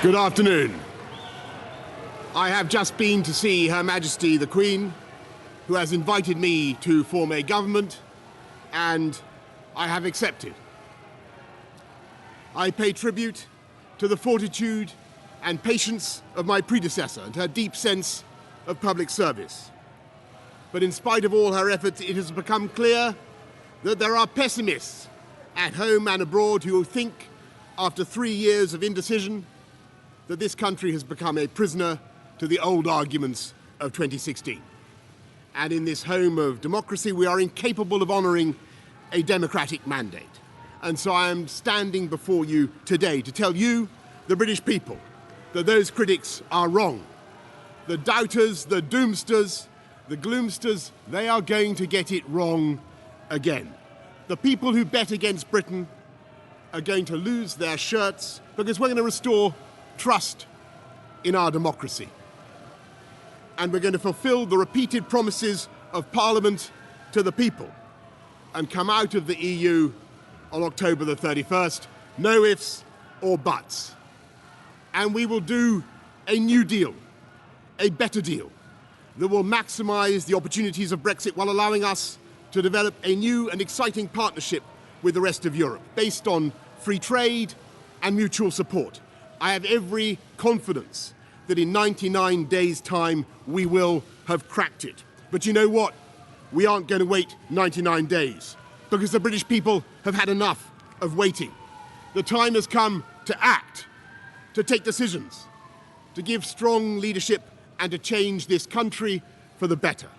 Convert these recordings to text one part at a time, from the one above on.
Good afternoon. I have just been to see Her Majesty the Queen, who has invited me to form a government, and I have accepted. I pay tribute to the fortitude and patience of my predecessor and her deep sense of public service. But in spite of all her efforts, it has become clear that there are pessimists at home and abroad who think, after 3 years of indecision, that this country has become a prisoner to the old arguments of 2016. And in this home of democracy, we are incapable of honouring a democratic mandate. And so I am standing before you today to tell you, the British people, that those critics are wrong. The doubters, the doomsters, the gloomsters, they are going to get it wrong again. The people who bet against Britain are going to lose their shirts because we're going to restore trust in our democracy. And we're going to fulfill the repeated promises of Parliament to the people and come out of the EU on October the 31st, no ifs or buts. And we will do a new deal, a better deal, that will maximise the opportunities of Brexit while allowing us to develop a new and exciting partnership with the rest of Europe, based on free trade and mutual support. I have every confidence that in 99 days' time we will have cracked it. But you know what? We aren't going to wait 99 days, because the British people have had enough of waiting. The time has come to act, to take decisions, to give strong leadership and to change this country for the better.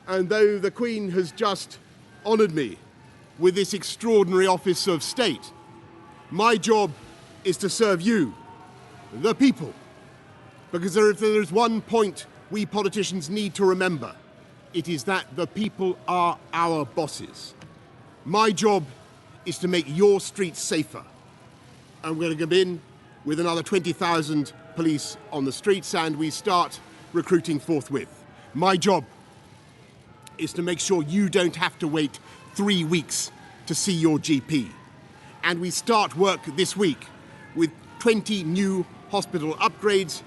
And though the Queen has just honoured me with this extraordinary office of state, my job is to serve you, the people. Because if there is one point we politicians need to remember, it is that the people are our bosses. My job is to make your streets safer. And we're going to come in with another 20,000 police on the streets, and we start recruiting forthwith. My job is to make sure you don't have to wait 3 weeks to see your GP. And we start work this week with 20 new hospital upgrades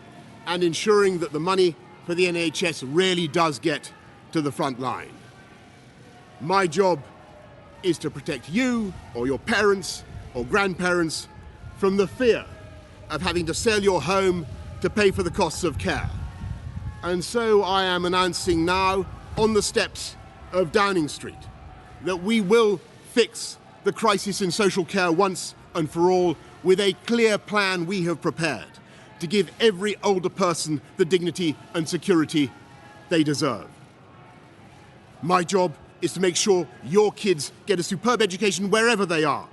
and ensuring that the money for the NHS really does get to the front line. My job is to protect you or your parents or grandparents from the fear of having to sell your home to pay for the costs of care. And so I am announcing now on the steps of Downing Street that we will fix the crisis in social care once and for all, with a clear plan we have prepared to give every older person the dignity and security they deserve. My job is to make sure your kids get a superb education wherever they are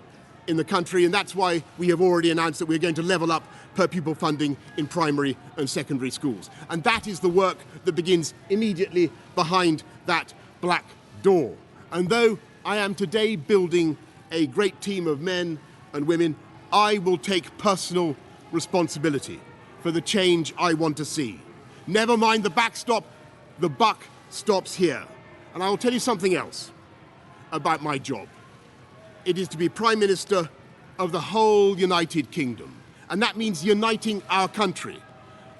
in the country, and that's why we have already announced that we're going to level up per pupil funding in primary and secondary schools. And that is the work that begins immediately behind that black door. And though I am today building a great team of men and women, I will take personal responsibility for the change I want to see. Never mind the backstop, the buck stops here. And I will tell you something else about my job. It is to be Prime Minister of the whole United Kingdom. And that means uniting our country,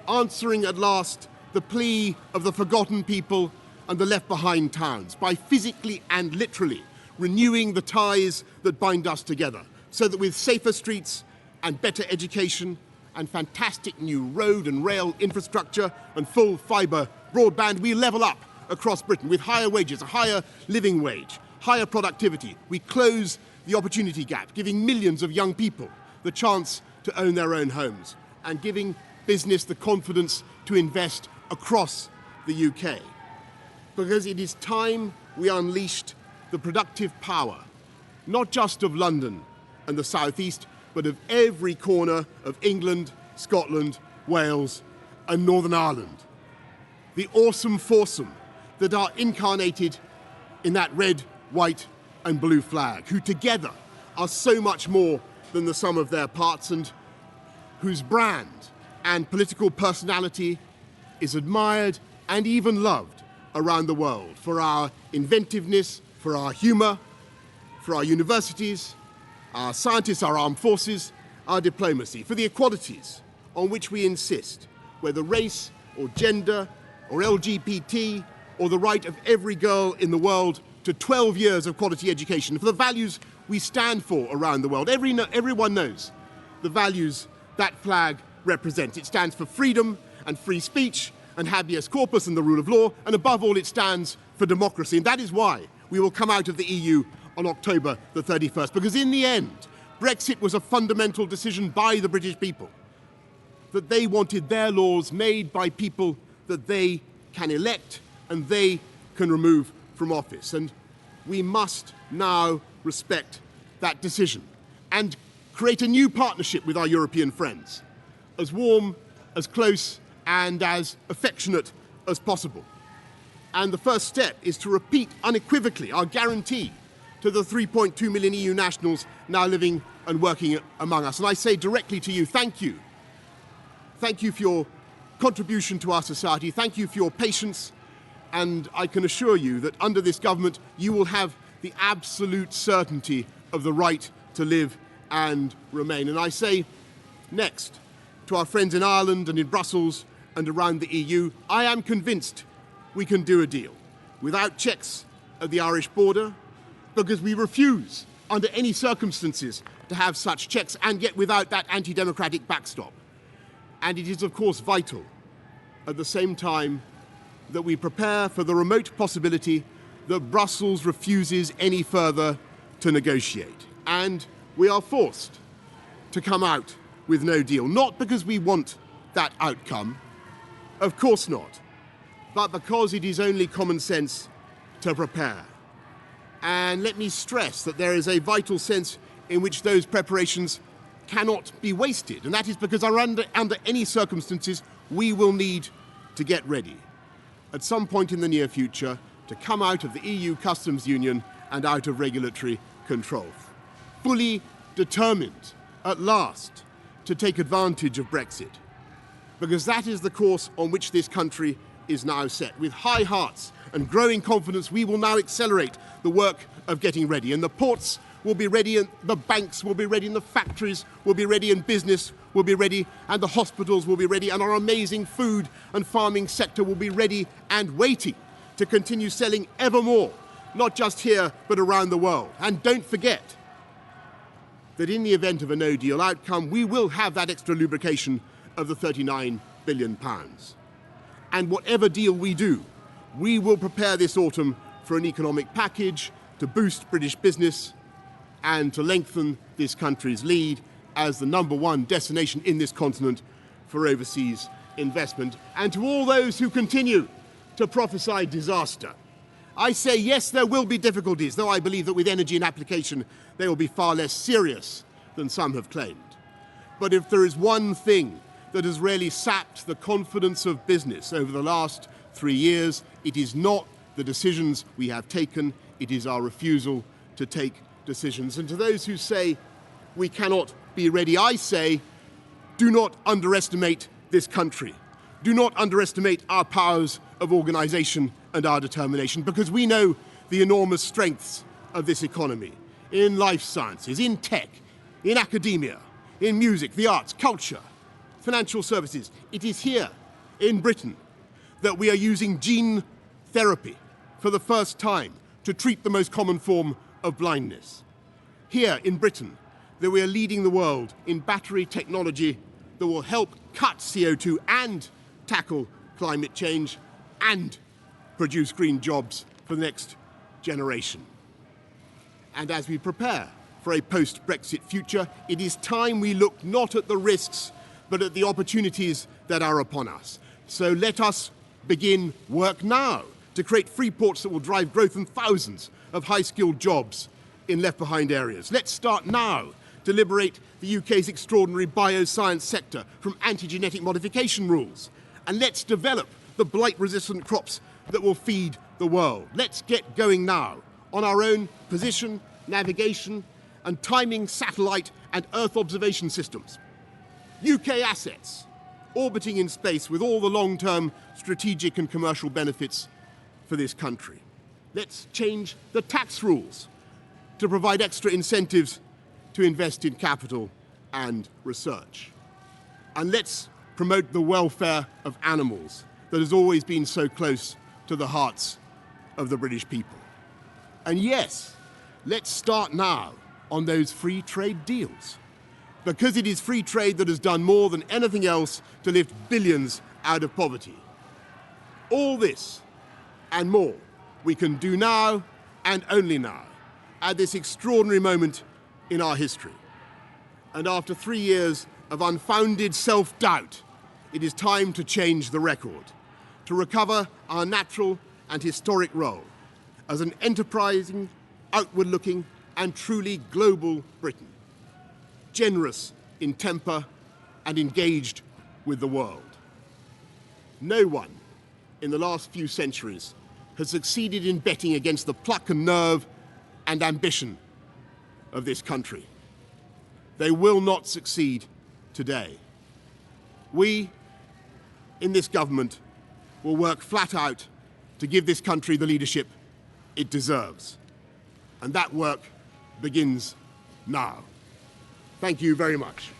answering at last the plea of the forgotten people and the left-behind towns by physically and literally renewing the ties that bind us together, so that with safer streets and better education and fantastic new road and rail infrastructure and full fibre broadband, we level up across Britain with higher wages, a higher living wage, higher productivity. We close the opportunity gap, giving millions of young people the chance to own their own homes and giving business the confidence to invest across the UK. Because it is time we unleashed the productive power, not just of London and the South East, but of every corner of England, Scotland, Wales and Northern Ireland. The awesome foursome that are incarnated in that red, white and blue flag, who together are so much more than the sum of their parts, and whose brand and political personality is admired and even loved around the world for our inventiveness, for our humour, for our universities, our scientists, our armed forces, our diplomacy for the equalities on which we insist, whether race or gender or LGBT or the right of every girl in the world to 12 years of quality education, for the values we stand for around the world. Everyone knows the values that flag represents. It stands for freedom and free speech and habeas corpus and the rule of law, and above all it stands for democracy. And that is why we will come out of the EU on October the 31st, because in the end, Brexit was a fundamental decision by the British people, that they wanted their laws made by people that they can elect and they can remove from office. And we must now respect that decision and create a new partnership with our European friends, as warm, as close and as affectionate as possible. And the first step is to repeat unequivocally our guarantee to the 3.2 million EU nationals now living and working among us. And I say directly to you, thank you. Thank you for your contribution to our society. Thank you for your patience. And I can assure you that under this government, you will have the absolute certainty of the right to live and remain. And I say next to our friends in Ireland and in Brussels and around the EU, I am convinced we can do a deal without checks at the Irish border, because we refuse under any circumstances to have such checks, and yet without that anti-democratic backstop. And it is of course vital at the same time that we prepare for the remote possibility that Brussels refuses any further to negotiate. And we are forced to come out with no deal, not because we want that outcome, of course not, but because it is only common sense to prepare. And let me stress that there is a vital sense in which those preparations cannot be wasted, and that is because under any circumstances we will need to get ready at some point in the near future to come out of the EU customs union and out of regulatory control, fully determined at last to take advantage of Brexit, because that is the course on which this country is now set. With high hearts and growing confidence, we will now accelerate the work of getting ready, and the ports will be ready, and the banks will be ready, and the factories will be ready, and business will be ready, and the hospitals will be ready, and our amazing food and farming sector will be ready and waiting to continue selling ever more, not just here but around the world. And don't forget that in the event of a no-deal outcome, we will have that extra lubrication of the £39 billion. And whatever deal we do, we will prepare this autumn for an economic package to boost British business and to lengthen this country's lead as the #1 destination in this continent for overseas investment. And to all those who continue to prophesy disaster, I say yes, there will be difficulties, though I believe that with energy and application they will be far less serious than some have claimed. But if there is one thing that has really sapped the confidence of business over the last 3 years, it is not the decisions we have taken, it is our refusal to take decisions. And to those who say we cannot be ready, I say, do not underestimate this country. Do not underestimate our powers of organisation and our determination, because we know the enormous strengths of this economy in life sciences, in tech, in academia, in music, the arts, culture, financial services. It is here in Britain that we are using gene therapy for the first time to treat the most common form of blindness. Here in Britain that we are leading the world in battery technology that will help cut CO2 and tackle climate change and produce green jobs for the next generation. And as we prepare for a post-Brexit future, it is time we look not at the risks but at the opportunities that are upon us. So let us begin work now to create free ports that will drive growth and thousands of high-skilled jobs in left-behind areas. Let's start now to liberate the UK's extraordinary bioscience sector from anti-genetic modification rules. And let's develop the blight-resistant crops that will feed the world. Let's get going now on our own position, navigation, and timing satellite and Earth observation systems. UK assets orbiting in space with all the long-term strategic and commercial benefits for this country. Let's change the tax rules to provide extra incentives to invest in capital and research. And let's promote the welfare of animals that has always been so close to the hearts of the British people. And yes, let's start now on those free trade deals, because it is free trade that has done more than anything else to lift billions out of poverty. All this and more we can do now and only now, at this extraordinary moment in our history. And after 3 years of unfounded self-doubt, it is time to change the record, to recover our natural and historic role as an enterprising, outward-looking and truly global Britain, generous in temper and engaged with the world. No one in the last few centuries has succeeded in betting against the pluck and nerve and ambition of this country. They will not succeed today. We, in this government, will work flat out to give this country the leadership it deserves. And that work begins now. Thank you very much.